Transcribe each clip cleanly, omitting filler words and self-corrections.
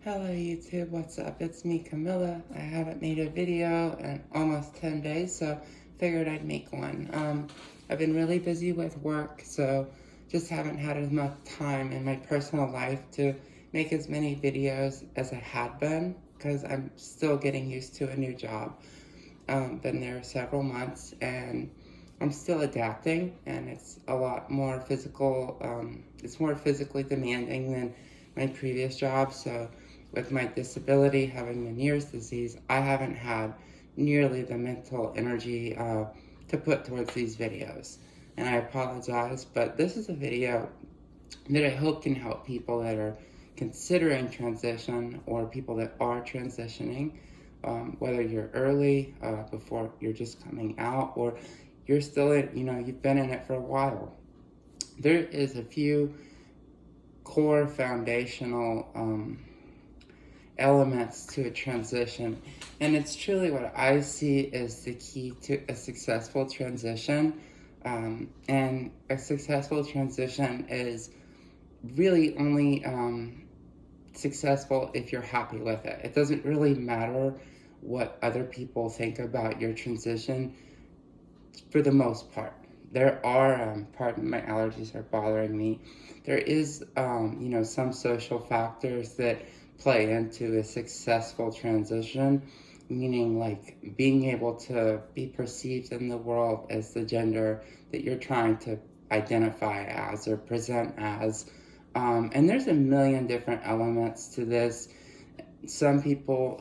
Hello YouTube, what's up? It's me, Camilla. I haven't made a video in almost 10 days, so figured I'd make one. I've been really busy with work, so just haven't had as much time in my personal life to make as many videos as I had been, because I'm still getting used to a new job. Been there several months, and I'm still adapting, and it's a lot more physical. It's more physically demanding than my previous job, so with my disability, having Meniere's disease, I haven't had nearly the mental energy to put towards these videos. And I apologize, but this is a video that I hope can help people that are considering transition or people that are transitioning, whether you're early, before you're just coming out, or you're still in, you've been in it for a while. There is a few core foundational elements to a transition, and it's truly what I see as the key to a successful transition. And a successful transition is really only successful if you're happy with it. It doesn't really matter what other people think about your transition for the most part. There are, pardon, my allergies are bothering me. There is, some social factors that play into a successful transition, meaning like being able to be perceived in the world as the gender that you're trying to identify as or present as. And there's a million different elements to this. Some people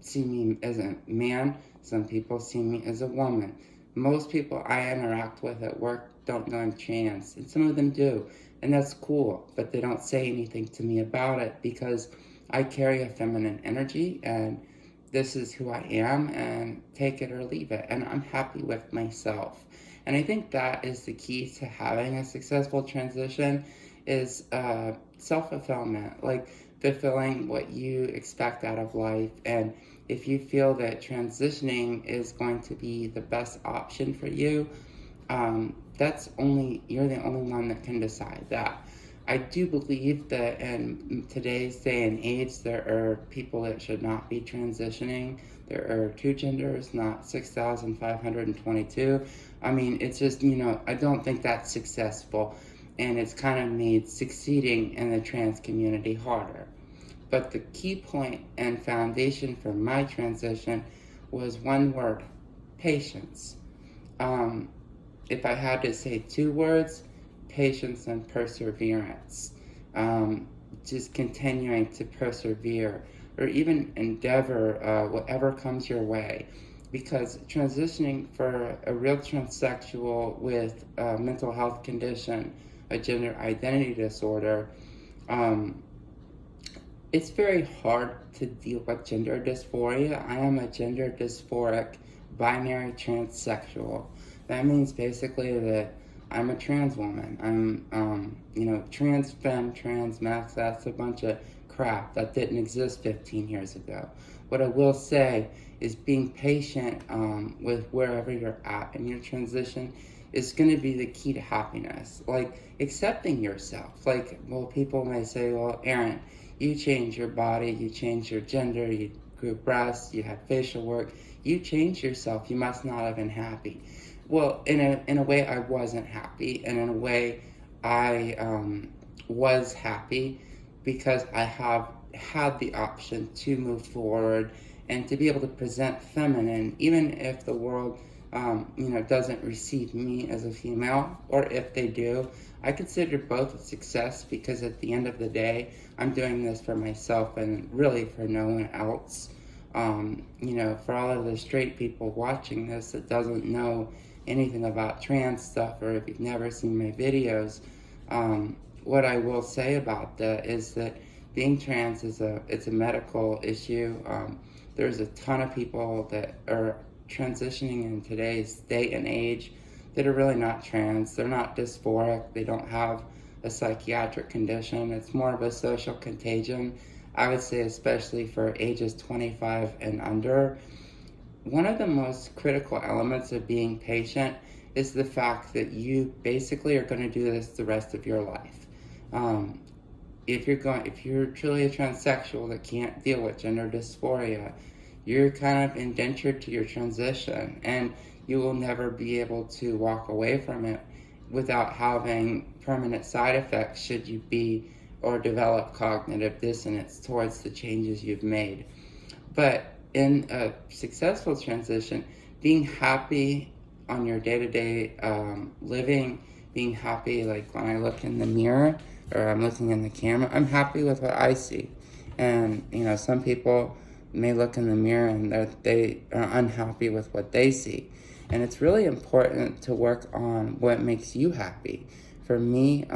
see me as a man, some people see me as a woman. Most people I interact with at work don't know I'm trans, and some of them do, and that's cool, but they don't say anything to me about it because I carry a feminine energy, and this is who I am, and take it or leave it, and I'm happy with myself. And I think that is the key to having a successful transition is self-fulfillment, like fulfilling what you expect out of life. And if you feel that transitioning is going to be the best option for you, you're the only one that can decide that. I do believe that in today's day and age, there are people that should not be transitioning. There are two genders, not 6,522. I mean, it's just, I don't think that's successful. And it's kind of made succeeding in the trans community harder. But the key point and foundation for my transition was one word: patience. If I had to say two words, patience and perseverance. Just continuing to persevere or even endeavor whatever comes your way. Because transitioning for a real transsexual with a mental health condition, a gender identity disorder, it's very hard to deal with gender dysphoria. I am a gender dysphoric binary transsexual. That means basically that I'm a trans woman. I'm, trans femme, trans max. That's a bunch of crap that didn't exist 15 years ago. What I will say is being patient with wherever you're at in your transition is going to be the key to happiness. Like accepting yourself. Like, well, people may say, well, Aaron, you changed your body, you changed your gender, you grew breasts, you had facial work, you changed yourself, you must not have been happy. Well, in a way, I wasn't happy, and in a way, I was happy because I have had the option to move forward and to be able to present feminine, even if the world, doesn't receive me as a female, or if they do. I consider both a success because at the end of the day, I'm doing this for myself and really for no one else. For all of the straight people watching this that doesn't know anything about trans stuff, or if you've never seen my videos, what I will say about that is that being trans it's a medical issue. There's a ton of people that are transitioning in today's day and age that are really not trans. They're not dysphoric. They don't have a psychiatric condition. It's more of a social contagion. I would say especially for ages 25 and under. One of the most critical elements of being patient is the fact that you basically are going to do this the rest of your life. if you're truly a transsexual that can't deal with gender dysphoria, you're kind of indentured to your transition, and you will never be able to walk away from it without having permanent side effects should you be or develop cognitive dissonance towards the changes you've made. But in a successful transition, being happy on your day-to-day living, being happy, like when I look in the mirror or I'm looking in the camera, I'm happy with what I see. And some people may look in the mirror and they are unhappy with what they see. And it's really important to work on what makes you happy. For me,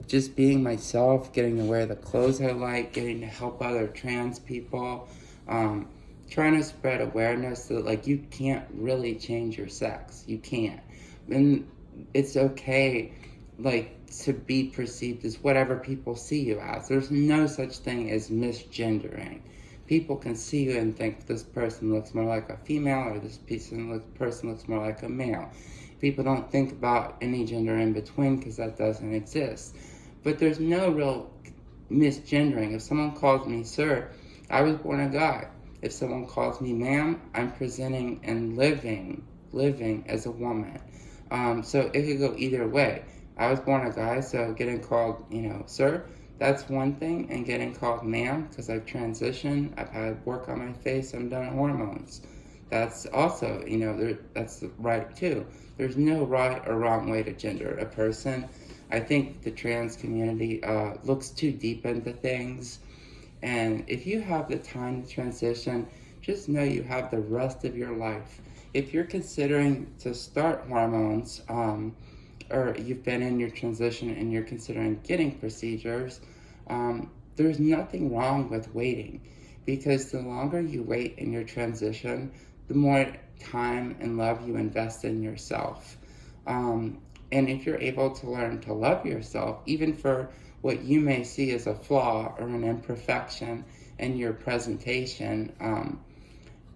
just being myself, getting to wear the clothes I like, getting to help other trans people, trying to spread awareness that like you can't really change your sex. You can't. And it's okay like to be perceived as whatever people see you as. There's no such thing as misgendering. People can see you and think this person looks more like a female or this person looks more like a male. People don't think about any gender in between because that doesn't exist. But there's no real misgendering. If someone calls me sir, I was born a guy. If someone calls me ma'am, I'm presenting and living as a woman. So it could go either way. I was born a guy, so getting called, sir, that's one thing, and getting called ma'am, because I've transitioned, I've had work on my face, I'm done hormones. That's also, that's right too. There's no right or wrong way to gender a person. I think the trans community looks too deep into things. And if you have the time to transition, just know you have the rest of your life. If you're considering to start hormones, or you've been in your transition and you're considering getting procedures, there's nothing wrong with waiting, because the longer you wait in your transition, the more time and love you invest in yourself. And if you're able to learn to love yourself, even for what you may see as a flaw or an imperfection in your presentation,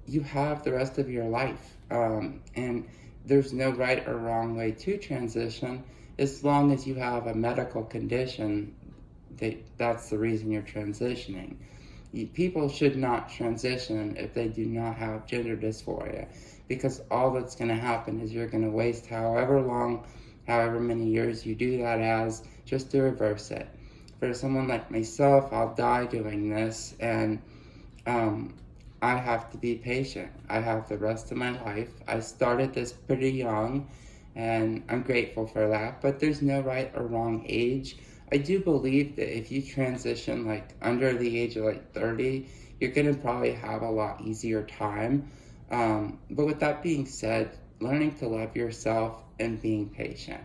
you have the rest of your life. And there's no right or wrong way to transition, as long as you have a medical condition that's the reason you're transitioning. People should not transition if they do not have gender dysphoria, because all that's going to happen is you're going to waste however many years you do that as, just to reverse it. For someone like myself, I'll die doing this, and I have to be patient. I have the rest of my life. I started this pretty young, and I'm grateful for that, but there's no right or wrong age. I do believe that if you transition like under the age of like 30, you're going to probably have a lot easier time. But with that being said, learning to love yourself and being patient.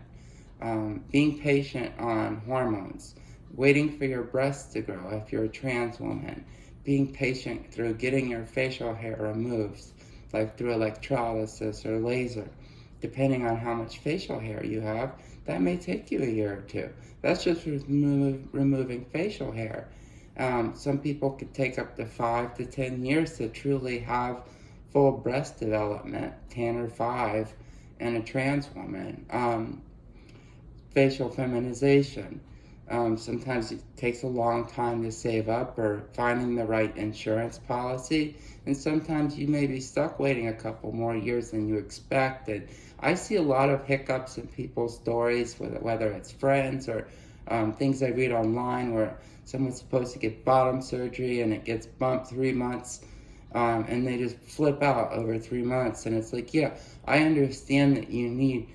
Being patient on hormones, waiting for your breasts to grow if you're a trans woman, being patient through getting your facial hair removed, like through electrolysis or laser. Depending on how much facial hair you have, that may take you a year or two. That's just removing facial hair. Some people could take up to 5 to 10 years to truly have full breast development, 10 or 5, in a trans woman. Facial feminization. Sometimes it takes a long time to save up or finding the right insurance policy, and sometimes you may be stuck waiting a couple more years than you expected. I see a lot of hiccups in people's stories, whether it's friends or things I read online where someone's supposed to get bottom surgery and it gets bumped 3 months, and they just flip out over 3 months. And it's like, yeah, I understand that you need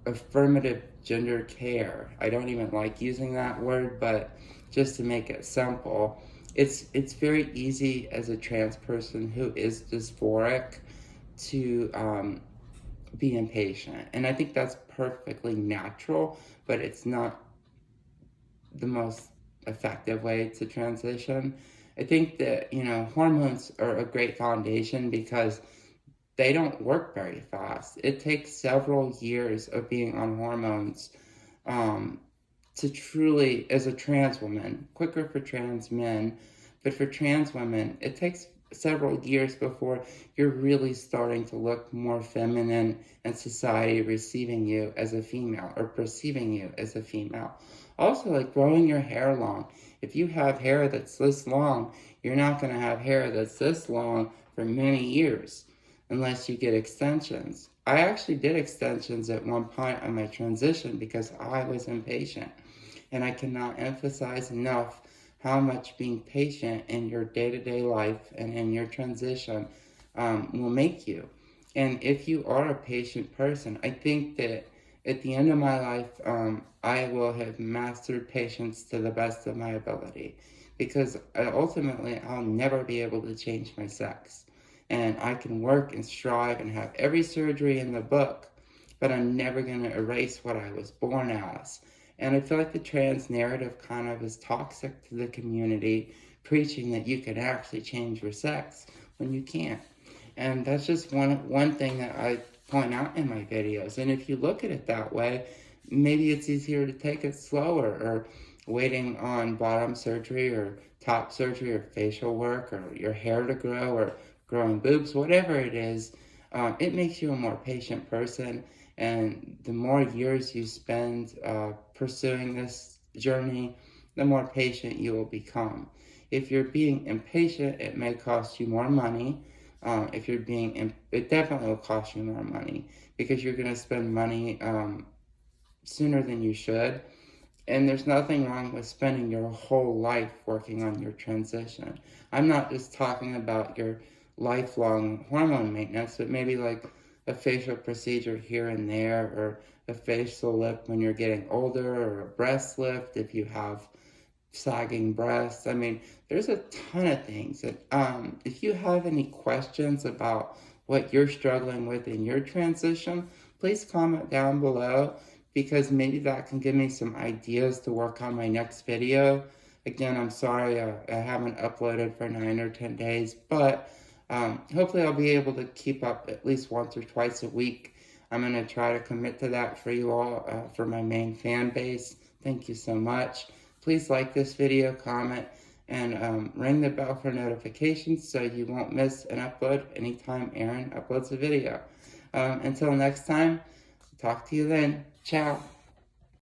affirmative gender care. I don't even like using that word, but just to make it simple, it's very easy as a trans person who is dysphoric to be impatient. And I think that's perfectly natural, but it's not the most effective way to transition. I think that, hormones are a great foundation because they don't work very fast. It takes several years of being on hormones to truly, as a trans woman, quicker for trans men, but for trans women, it takes several years before you're really starting to look more feminine and society receiving you as a female or perceiving you as a female. Also, like growing your hair long. If you have hair that's this long, you're not going to have hair that's this long for many years unless you get extensions. I actually did extensions at one point on my transition because I was impatient. And I cannot emphasize enough how much being patient in your day-to-day life and in your transition will make you. And if you are a patient person, I think that at the end of my life, I will have mastered patience to the best of my ability, because ultimately I'll never be able to change my sex. And I can work and strive and have every surgery in the book, but I'm never going to erase what I was born as. And I feel like the trans narrative kind of is toxic to the community, preaching that you can actually change your sex when you can't. And that's just one thing that I point out in my videos. And if you look at it that way, maybe it's easier to take it slower, or waiting on bottom surgery or top surgery or facial work or your hair to grow or growing boobs, whatever it is. It makes you a more patient person. And the more years you spend pursuing this journey, the more patient you will become. If you're being impatient, it may cost you more money. If you're being, it definitely will cost you more money, because you're going to spend money sooner than you should. And there's nothing wrong with spending your whole life working on your transition. I'm not just talking about your lifelong hormone maintenance, but maybe like a facial procedure here and there, or a facial lift when you're getting older, or a breast lift if you have sagging breasts. I mean, there's a ton of things. And if you have any questions about what you're struggling with in your transition, please comment down below, because maybe that can give me some ideas to work on my next video. Again, I'm sorry I haven't uploaded for 9 or 10 days, but hopefully I'll be able to keep up at least once or twice a week. I'm going to try to commit to that for you all, for my main fan base. Thank you so much. Please like this video, comment, and ring the bell for notifications so you won't miss an upload anytime Aaron uploads a video. Until next time, talk to you then. Ciao.